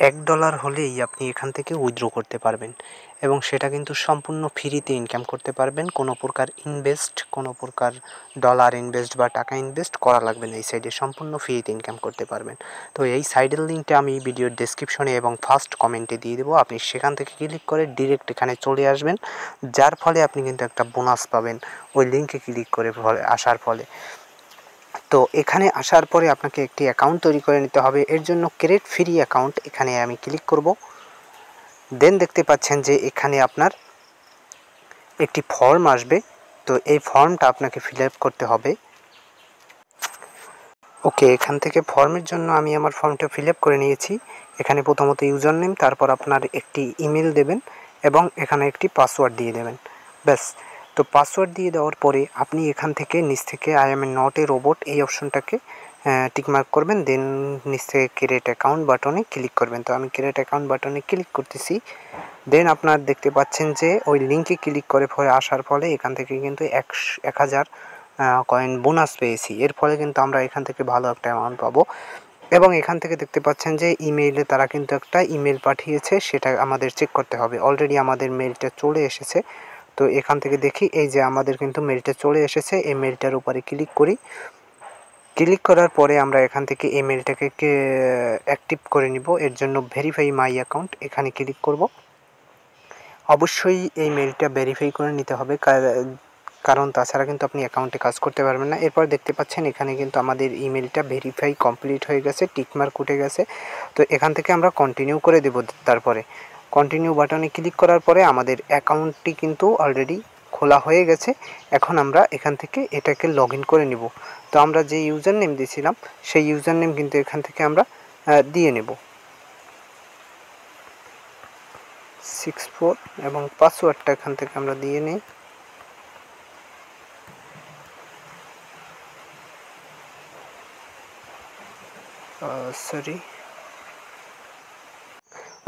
$1 হলেই আপনি এখান থেকে উইথড্র করতে পারবেন এবং সেটা কিন্তু সম্পূর্ণ ফ্রিতে ইনকাম করতে পারবেন। কোনো প্রকার কোনো প্রকার ডলার ইনভেস্ট বা টাকা ইনভেস্ট করা লাগবে না এই সাইডে, সম্পূর্ণ ফ্রিতে ইনকাম করতে পারবেন। তো এই সাইডের লিঙ্কটা আমি ভিডিওর ডেসক্রিপশনে এবং ফার্স্ট কমেন্টে দিয়ে দেবো। আপনি সেখান থেকে ক্লিক করে ডিরেক্ট এখানে চলে আসবেন, যার ফলে আপনি কিন্তু একটা বোনাস পাবেন ওই লিঙ্কে ক্লিক করে আসার ফলে। তো এখানে আসার পরে আপনাকে একটি অ্যাকাউন্ট তৈরি করে নিতে হবে। এর জন্য ক্রিয়েট ফ্রি অ্যাকাউন্ট এখানে আমি ক্লিক করব। দেন দেখতে পাচ্ছেন যে এখানে আপনার একটি ফর্ম আসবে। তো এই ফর্মটা আপনাকে ফিল আপ করতে হবে। ওকে, এখান থেকে ফর্মের জন্য আমি আমার ফর্মটা ফিল আপ করে নিয়েছি। এখানে প্রথমত ইউজার নেম, তারপর আপনার একটি ইমেল দেবেন এবং এখানে একটি পাসওয়ার্ড দিয়ে দেবেন, ব্যাস। তো পাসওয়ার্ড দিয়ে দেওয়ার পরে আপনি এখান থেকে নিচ থেকে I am not a robot এই অপশনটাকে টিকমার্ক করবেন। দেন নিচ থেকে ক্রিয়েট অ্যাকাউন্ট বাটনে ক্লিক করবেন। তো আমি ক্রিয়েট অ্যাকাউন্ট বাটনে ক্লিক করতেছি। দেন আপনার দেখতে পাচ্ছেন যে ওই লিঙ্কে ক্লিক করে আসার ফলে এখান থেকে কিন্তু 1000 কয়েন বোনাস পেয়েছি। এর ফলে কিন্তু আমরা এখান থেকে ভালো একটা অ্যামাউন্ট পাবো এবং এখান থেকে দেখতে পাচ্ছেন যে ইমেইলে তারা কিন্তু একটা ইমেল পাঠিয়েছে, সেটা আমাদের চেক করতে হবে। অলরেডি আমাদের মেলটা চলে এসেছে। তো এখান থেকে দেখি, এই যে আমাদের কিন্তু মেলটা চলে এসেছে। এই মেলটার উপরে ক্লিক করি। ক্লিক করার পরে আমরা এখান থেকে এই মেলটাকে অ্যাক্টিভ করে নিব। এর জন্য ভেরিফাই মাই অ্যাকাউন্ট এখানে ক্লিক করব। অবশ্যই এই মেলটা ভেরিফাই করে নিতে হবে, কারণ তাছাড়া কিন্তু আপনি অ্যাকাউন্টে কাজ করতে পারবেন না। এরপর দেখতে পাচ্ছেন এখানে কিন্তু আমাদের ইমেলটা ভেরিফাই কমপ্লিট হয়ে গেছে, টিকমার্ক উঠে গেছে। তো এখান থেকে আমরা কন্টিনিউ করে দেব। তারপরে কন্টিনিউ বাটনে ক্লিক করার পরে আমাদের অ্যাকাউন্টটি কিন্তু অলরেডি খোলা হয়ে গেছে। এখন আমরা এখান থেকে এটাকে লগ ইন করে নিব। তো আমরা যে ইউজার নেম দিয়েছিলাম সেই ইউজার নেম কিন্তু এখান থেকে আমরা দিয়ে নেব 64 এবং পাসওয়ার্ডটা এখান থেকে আমরা দিয়ে নিই। সরি,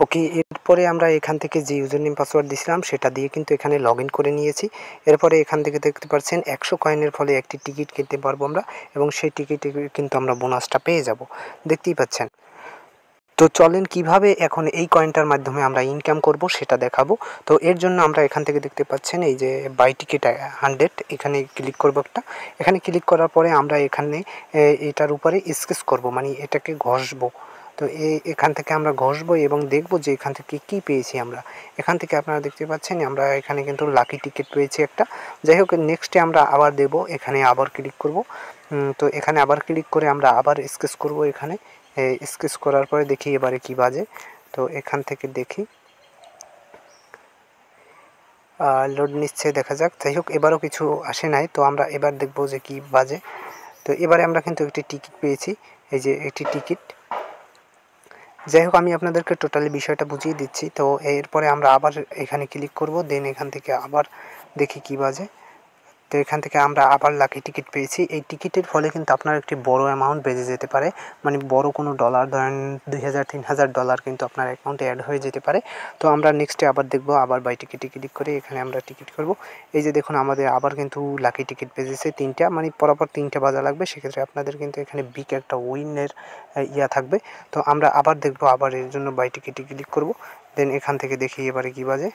ওকে। এরপরে আমরা এখান থেকে যে ইউজার নেম পাসওয়ার্ড দিয়েছিলাম সেটা দিয়ে কিন্তু এখানে লগ ইন করে নিয়েছি। এরপরে এখান থেকে দেখতে পাচ্ছেন 100 কয়েনের ফলে একটি টিকিট কিনতে পারবো আমরা এবং সেই টিকিটে কিন্তু আমরা বোনাসটা পেয়ে যাব, দেখতেই পাচ্ছেন। তো চলেন কিভাবে এখন এই কয়েনটার মাধ্যমে আমরা ইনকাম করব সেটা দেখাবো। তো এর জন্য আমরা এখান থেকে দেখতে পাচ্ছেন এই যে বাই টিকিট 100, এখানে ক্লিক করব একটা। এখানে ক্লিক করার পরে আমরা এখানে এটার উপরে স্কেচ করব, মানে এটাকে ঘষবো। তো এখান থেকে আমরা ঘষবো এবং দেখব যে এখান থেকে কী পেয়েছি আমরা। এখান থেকে আপনারা দেখতে পাচ্ছেন আমরা এখানে কিন্তু লাকি টিকিট পেয়েছি একটা। যাই হোক, নেক্সটে আমরা আবার দেব, এখানে আবার ক্লিক করব। তো এখানে আবার ক্লিক করে আমরা আবার স্কেচ করব। এখানে স্কেচ করার পরে দেখি এবারে কি বাজে। তো এখান থেকে দেখি, লোড নিচ্ছে, দেখা যাক। যাই হোক, এবারও কিছু আসে নাই। তো আমরা এবার দেখব যে কি বাজে। তো এবারে আমরা কিন্তু একটি টিকিট পেয়েছি, এই যে একটি টিকিট। যাই হোক, আমি আপনাদেরকে টোটালি বিষয়টা বুঝিয়ে দিচ্ছি। তো এরপরে আমরা আবার এখানে ক্লিক করব। দেন এখান থেকে আবার দেখি কি বাজে। তো এখান থেকে আমরা আবার লাকি টিকিট পেয়েছি। এই টিকিটের ফলে কিন্তু আপনার একটি বড় অ্যামাউন্ট বেজে যেতে পারে, মানে বড় কোনো ডলার, ধরেন $2000-3000 কিন্তু আপনার অ্যাকাউন্টে অ্যাড হয়ে যেতে পারে। তো আমরা নেক্সটে আবার দেখব, আবার বাই টিকিটে ক্লিক করে এখানে আমরা টিকিট করব। এই যে দেখুন, আমাদের আবার কিন্তু লাকি টিকিট বেজেছে 3টা, মানে পরপর 3টে বাজা লাগবে। সেক্ষেত্রে আপনাদের কিন্তু এখানে বিগ একটা উইনের থাকবে। তো আমরা আবার দেখব, আবার এর জন্য বাই টিকিটে ক্লিক করব। দেন এখান থেকে দেখি এবারে কি বাজে।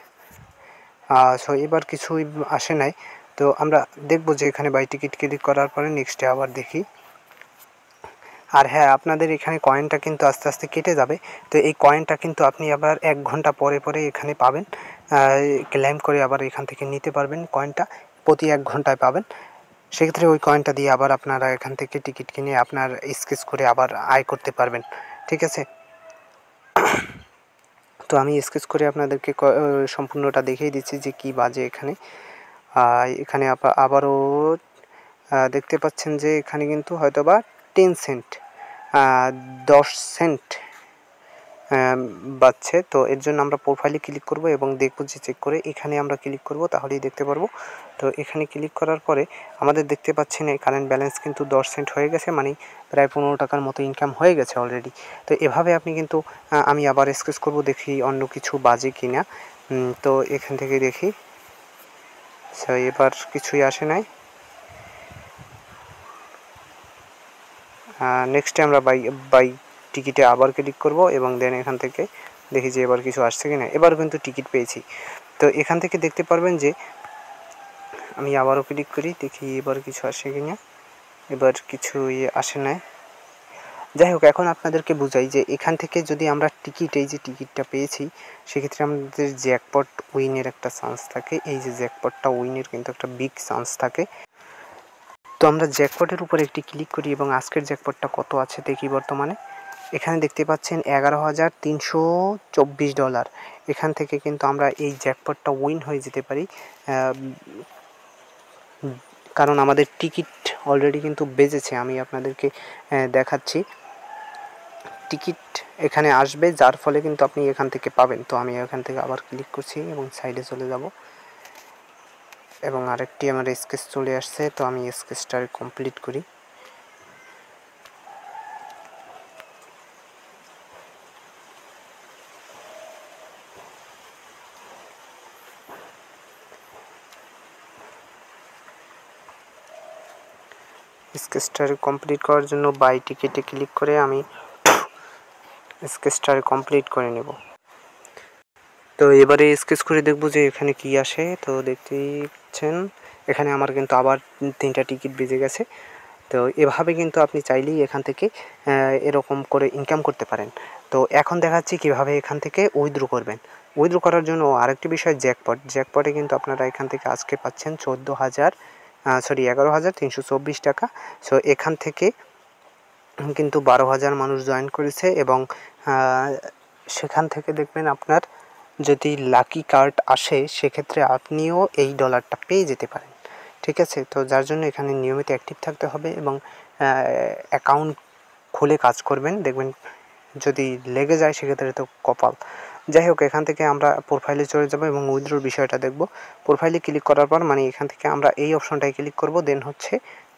সো এবার কিছুই আসে নাই। তো আমরা দেখব যে এখানে বাই টিকিট ক্লিক করার পরে নেক্সটে আবার দেখি। আর হ্যাঁ, আপনাদের এখানে কয়েনটা কিন্তু আস্তে আস্তে কেটে যাবে। তো এই কয়েনটা কিন্তু আপনি আবার 1 ঘন্টা পরে পরে এখানে পাবেন, ক্লেম করে আবার এখান থেকে নিতে পারবেন। কয়েনটা প্রতি 1 ঘন্টায় পাবেন। সেক্ষেত্রে ওই কয়েনটা দিয়ে আবার আপনারা এখান থেকে টিকিট কিনে আপনার স্কেচ করে আবার আয় করতে পারবেন, ঠিক আছে। তো আমি স্কেচ করে আপনাদেরকে সম্পূর্ণটা দেখিয়ে দিচ্ছি যে কী বাজে এখানে। এখানে আবারও দেখতে পাচ্ছেন যে এখানে কিন্তু হয়তোবা 10 সেন্ট 10 সেন্ট বাজছে। তো এর জন্য আমরা প্রোফাইলে ক্লিক করব এবং দেখব যে চেক করে এখানে আমরা ক্লিক করব, তাহলেই দেখতে পারবো। তো এখানে ক্লিক করার পরে আমাদের দেখতে পাচ্ছেন এই কারেন্ট ব্যালেন্স কিন্তু 10 সেন্ট হয়ে গেছে, মানে প্রায় 15 টাকার মতো ইনকাম হয়ে গেছে অলরেডি। তো এভাবে আপনি কিন্তু আমি আবার স্কেচ করব, দেখি অন্য কিছু বাজে কি না। তো এখান থেকে দেখি, সো এবার কিছুই আসে নাই। নেক্সটে আমরা বাই টিকিটে আবার ক্লিক করব এবং দেন এখান থেকে দেখি যে এবার কিছু আসছে কিনা। এবার কিন্তু টিকিট পেয়েছি। তো এখান থেকে দেখতে পারবেন যে আমি আবারও ক্লিক করি, দেখি এবার কিছু আসে কিনা। এবার কিছুই আসে না। যাই হোক, এখন আপনাদেরকে বুঝাই যে এখান থেকে যদি আমরা টিকিট, এই যে টিকিটটা পেয়েছি, সেক্ষেত্রে আমাদের জ্যাকপট উইনের একটা চান্স থাকে। এই যে জ্যাকপটটা উইনের কিন্তু একটা বিগ চান্স থাকে। তো আমরা জ্যাকপটের উপর একটি ক্লিক করি এবং আজকের জ্যাকপটটা কত আছে দেখি। বর্তমানে এখানে দেখতে পাচ্ছেন $11,324। এখান থেকে কিন্তু আমরা এই জ্যাকপটটা উইন হয়ে যেতে পারি, কারণ আমাদের টিকিট অলরেডি কিন্তু বেজেছে। আমি আপনাদেরকে দেখাচ্ছি, টিকিট এখানে আসবে, যার ফলে কিন্তু আপনি এখান থেকে পাবেন। তো আমি এখান থেকে আবার ক্লিক করছি এবং সাইডে চলে যাব এবং আরেকটি আমার স্কেচ চলে আসছে। তো আমি স্কেচটা কমপ্লিট করি। স্কেচটা কমপ্লিট করার জন্য বাই টিকিটে ক্লিক করে আমি স্কেচটা কমপ্লিট করে নেব। তো এবারে স্কেচ করে দেখব যে এখানে কি আসে। তো দেখতেই পাচ্ছেন এখানে আমার কিন্তু আবার 3টা টিকিট বেজে গেছে। তো এভাবে কিন্তু আপনি চাইলেই এখান থেকে এরকম করে ইনকাম করতে পারেন। তো এখন দেখাচ্ছি কিভাবে এখান থেকে উইথড্র করবেন। উইথড্র করার জন্য আরেকটি বিষয় জ্যাকপট। জ্যাকপটে কিন্তু আপনারা এখান থেকে আজকে পাচ্ছেন 11,324 টাকা। সো এখান থেকে কিন্তু 12,000 মানুষ জয়েন করেছে এবং সেখান থেকে দেখবেন আপনার যদি লাকি কার্ড আসে, সেক্ষেত্রে আপনিও এই ডলারটা পেয়ে যেতে পারেন। ঠিক আছে? তো যার জন্য এখানে নিয়মিত অ্যাক্টিভ থাকতে হবে এবং অ্যাকাউন্ট খুলে কাজ করবেন। দেখবেন যদি লেগে যায় সেক্ষেত্রে তো কপাল। যাই হোক, এখান থেকে আমরা প্রোফাইলে চলে যাব এবং উইথড্রর বিষয়টা দেখব। প্রোফাইলে ক্লিক করার পর মানে এখান থেকে আমরা এই অপশনটায় ক্লিক করব, দেন হচ্ছে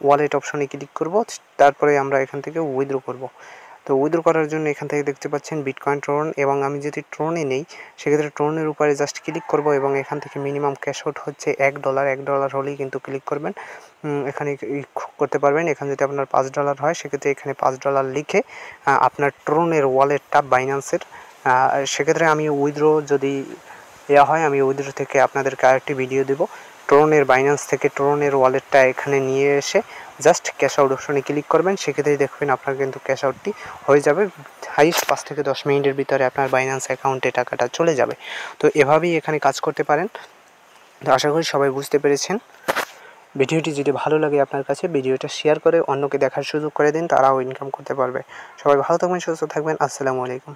ওয়ালেট অপশনে ক্লিক করব, তারপরে আমরা এখান থেকে উইথড্র করব। তো উইথড্র করার জন্য এখান থেকে দেখতে পাচ্ছেন বিটকয়েন ট্রোন, এবং আমি যদি ট্রোনে নেই সেক্ষেত্রে ট্রোনের উপরে জাস্ট ক্লিক করব এবং এখান থেকে মিনিমাম ক্যাশ আউট হচ্ছে $1 হলেই কিন্তু ক্লিক করবেন। এখানে করতে পারবেন। এখানে যদি আপনার $5 হয় সেক্ষেত্রে এখানে $5 লিখে আপনার ট্রোনের ওয়ালেটটা বাইন্যান্সের, সেক্ষেত্রে আমি উইথড্র যদি হয় আমি উইথড্র থেকে আপনাদেরকে আরেকটি ভিডিও দেবো। ট্রোনের বাইন্যান্স থেকে ট্রোনের ওয়ালেটটা এখানে নিয়ে এসে জাস্ট ক্যাশ আউট অপশনে ক্লিক করবেন, সেক্ষেত্রেই দেখবেন আপনার কিন্তু ক্যাশ আউটটি হয়ে যাবে। হাইস্ট 5 থেকে 10 মিনিটের ভিতরে আপনার বাইন্যান্স অ্যাকাউন্টে টাকাটা চলে যাবে। তো এভাবেই এখানে কাজ করতে পারেন। তো আশা করি সবাই বুঝতে পেরেছেন। ভিডিওটি যদি ভালো লাগে আপনার কাছে, ভিডিওটা শেয়ার করে অন্যকে দেখার সুযোগ করে দিন, তারাও ইনকাম করতে পারবে। সবাই ভালো থাকবেন, সুস্থ থাকবেন। আসসালামু আলাইকুম।